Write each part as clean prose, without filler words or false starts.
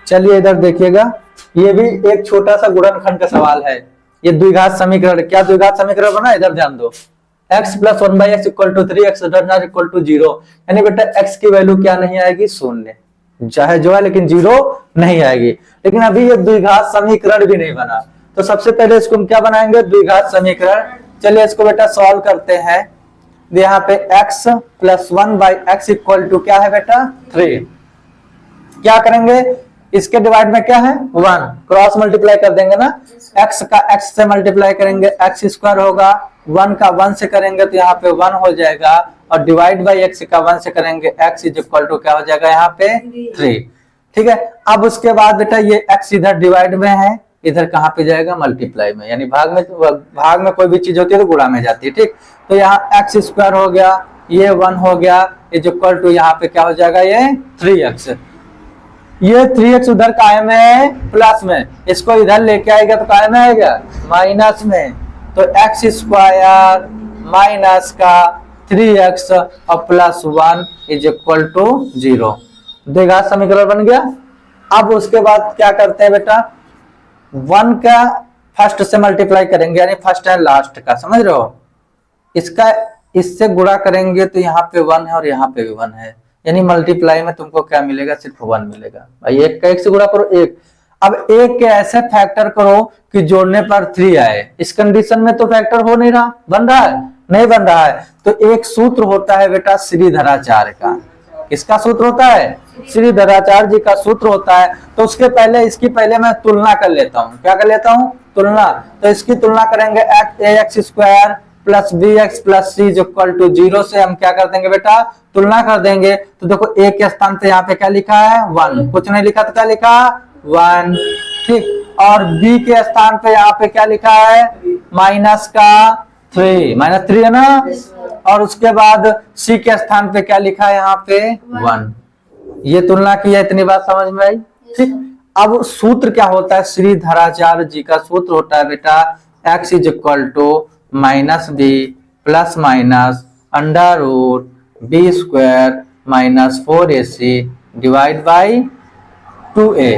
चलिए इधर देखिएगा, ये भी एक छोटा सा गुणनखंड का सवाल है। ये द्विघात समीकरण, क्या द्विघात समीकरण बना, इधर ध्यान दो। x plus 1/x equal to 3x not equal to 0, यानी बेटा x की वैल्यू क्या नहीं आएगी, शून्य, चाहे जो है लेकिन 0 नहीं आएगी। लेकिन अभी ये द्विघात समीकरण भी नहीं बना, तो सबसे पहले इसको हम क्या बनाएंगे, द्विघात समीकरण। चलिए इसको बेटा सॉल्व करते हैं। यहाँ पे x plus 1/x equal to क्या है बेटा 3। क्या करेंगे, इसके डिवाइड में क्या है 1, क्रॉस मल्टीप्लाई कर देंगे ना, x का x से मल्टीप्लाई करेंगे x स्क्वायर होगा, 1 का 1 से करेंगे तो यहाँ पे 1 हो जाएगा, और डिवाइड बाई x का 1 से करेंगे x इज इक्वल टू क्या हो जाएगा यहाँ पे 3। ठीक है, अब उसके बाद बेटा ये x इधर डिवाइड में है, इधर कहाँ पे जाएगा मल्टीप्लाई में, यानी भाग में कोई भी चीज होती है तो गुणा में जाती है। ठीक, तो यहाँ x स्क्वायर हो गया, ये 1 हो गया, इज इक्वल टू यहाँ पे क्या हो जाएगा ये 3x। ये 3x उधर कायम है प्लस में, इसको इधर लेके आएगा तो कायम आएगा माइनस में, तो x स्क्वायर माइनस का 3x और प्लस 1 इज इक्वल टू 0। द्विघात समीकरण बन गया। अब उसके बाद क्या करते हैं बेटा, 1 का फर्स्ट से मल्टीप्लाई करेंगे, यानी फर्स्ट है लास्ट का, समझ रहे हो, इसका इससे गुणा करेंगे तो यहाँ पे 1 है और यहाँ पे भी 1 है, यानी मल्टीप्लाई में तुमको क्या मिलेगा, सिर्फ 1 मिलेगा। भाई एक का एक से गुणा करो, एक। अब एक के ऐसे फैक्टर करो कि जोड़ने पर 3 आए, इस कंडीशन में तो फैक्टर हो नहीं रहा, बन रहा है नहीं बन रहा है, तो एक सूत्र होता है बेटा श्रीधराचार्य का। किसका सूत्र होता है, श्रीधराचार्य जी का सूत्र होता है। तो उसके पहले इसकी पहले मैं तुलना कर लेता हूँ, क्या कर लेता हूँ, तुलना। तो इसकी तुलना करेंगे ax square plus bx plus c equal to 0 से हम क्या कर देंगे बेटा, तुलना कर देंगे। तो देखो a के स्थान पे यहाँ पे क्या लिखा है 1, कुछ नहीं लिखा तो क्या लिखा 1, ठीक। और b के स्थान पे यहाँ पे क्या लिखा है माइनस का 3, -3 है ना, और उसके बाद c के स्थान पे क्या लिखा है यहाँ पे 1। ये तुलना की है, इतनी बात समझ में आई, ठीक। अब सूत्र क्या होता है, श्रीधराचार्य जी का सूत्र होता है बेटा x is equal to minus B plus minus under root B square minus 4ac divide by 2a।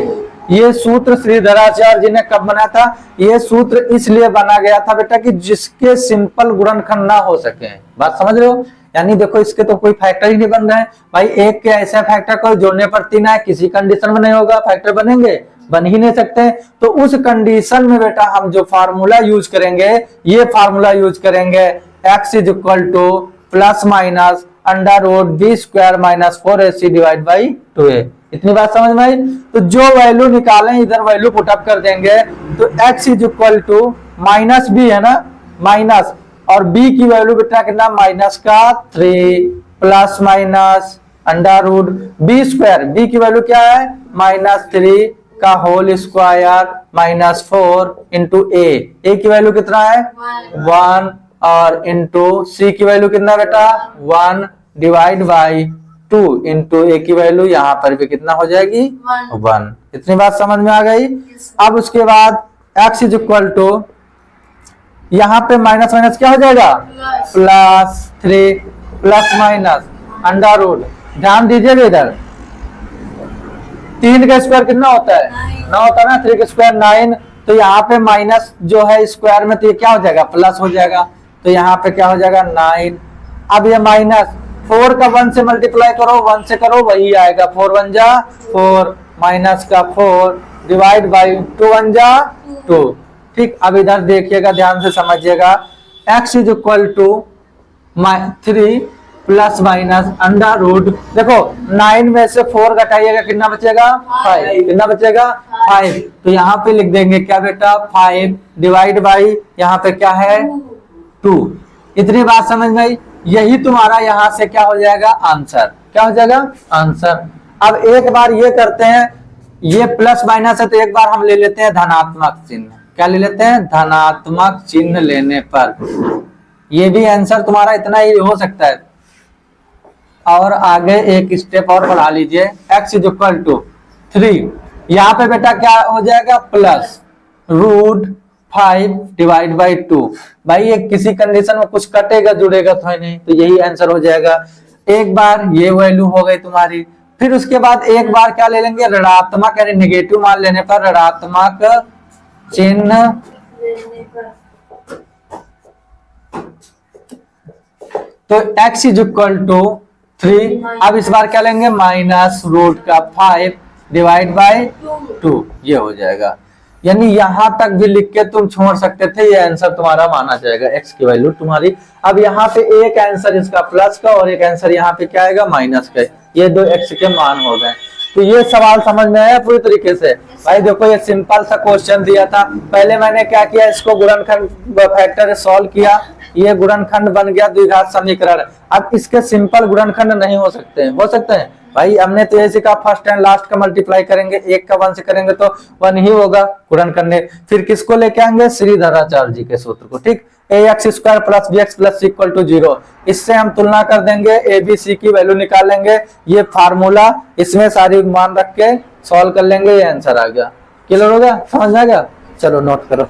ये सूत्र श्रीधराचार्य जी ने कब बना था, ये सूत्र इसलिए बना गया था बेटा कि जिसके सिंपल गुणनखंड ना हो सके, बात समझ रहे हो, यानी देखो इसके तो कोई फैक्टर ही नहीं बन रहा है। भाई एक के ऐसा फैक्टर को जोड़ने पर 3 है, किसी कंडीशन में नहीं होगा, फैक्टर बनेंगे, बन ही नहीं सकते। तो उस कंडीशन में बेटा हम जो फार्मूला यूज करेंगे, ये फार्मूला यूज करेंगे x is equal to plus minus under root B square minus 4ac divide by 2a। इतनी बात समझ में आई। तो जो वैल्यू निकालें इधर वैल्यू पुटअप कर देंगे, तो x is equal to minus B है ना, माइनस, और b की वैल्यू बेटा कितना माइनस का 3 plus minus under root B square, B की वैल्यू क्या है -3 का whole square minus 4 into A की वैल्यू कितना है 1, और इंटू सी की वैल्यू कितना बेटा 1 डिवाइड बाई 2 इंटू ए की वैल्यू यहाँ पर भी कितना हो जाएगी 1। इतनी बात समझ में आ गई। अब उसके बाद x इज इक्वल टू यहाँ पे माइनस माइनस क्या हो जाएगा +3 प्लस माइनस अंडर रूट, ध्यान दीजिएगा इधर 3 का स्क्वायर कितना होता है 9 होता है ना, 3 का स्क्वायर 9, तो यहाँ पे माइनस जो है स्क्वायर में तो ये क्या हो जाएगा प्लस हो जाएगा, तो यहाँ पे क्या हो जाएगा 9। अब ये माइनस 4 का 1 से मल्टीप्लाई करो, 1 से करो वही आएगा, 4 1 जा 4 माइनस का 4 डिवाइड बाई 2 1 जा 2, ठीक। अब इधर देखिएगा ध्यान से समझिएगा, x is equal to 3 plus minus under root, देखो 9 में से 4 घटाइएगा कितना बचेगा 5, कितना बचेगा 5, तो यहाँ पे लिख देंगे क्या बेटा 5 डिवाइड बाई यहाँ पे क्या है 2। इतनी बात समझ में आई। यही तुम्हारा यहाँ से क्या हो जाएगा आंसर, क्या हो जाएगा आंसर। अब एक बार ये करते हैं, ये प्लस माइनस है तो एक बार हम ले लेते हैं धनात्मक चिन्ह, क्या ले लेते हैं धनात्मक चिन्ह लेने पर ये भी आंसर तुम्हारा इतना ही हो सकता है। और आगे एक स्टेप और बढ़ा लीजिए, x इज इक्वल टू 3, यहाँ पे बेटा क्या हो जाएगा प्लस रूट 5 डिवाइड बाई 2। भाई ये किसी कंडीशन में कुछ कटेगा जुड़ेगा तो है नहीं, तो यही आंसर हो जाएगा। एक बार ये वैल्यू हो गई तुम्हारी, फिर उसके बाद एक बार क्या ले लेंगे, ऋणात्मक यानी नेगेटिव मान लेने पर ऋणात्मक चिन्ह तो x इज इक्वल टू 3। अब इस बार क्या लेंगे, माइनस रूट का 5 डिवाइड बाय 2, ये हो जाएगा। यानी यहां तक भी लिख के तुम छोड़ सकते थे, ये आंसर तुम्हारा माना जाएगा, x की वैल्यू तुम्हारी। अब यहाँ पे एक आंसर इसका प्लस का और एक आंसर यहाँ पे क्या आएगा, माइनस का। ये दो x के मान हो गए। तो ये सवाल समझ में आया पूरी तरीके से। भाई देखो ये सिंपल सा क्वेश्चन दिया था, पहले मैंने क्या किया, इसको गुणनखंड फैक्टर सॉल्व किया, ये गुणनखंड बन गया द्विघात समीकरण। अब इसके सिंपल गुणनखंड नहीं हो सकते हैं, हो सकते हैं भाई, हमने तो ऐसे कहा फर्स्ट एंड लास्ट का मल्टीप्लाई करेंगे, एक का 1 से करेंगे तो 1 ही होगा गुणन करने। फिर किसको लेके आएंगे, श्रीधराचार्य जी के सूत्र को, ठीक। ax square plus bx plus equal to 0, इससे हम तुलना कर देंगे, ए बी सी की वैल्यू निकाल लेंगे, ये फार्मूला इसमें सारी मान रख के सॉल्व कर लेंगे, ये आंसर आ गया। क्लियर हो गया, समझ आ गया, चलो नोट करो।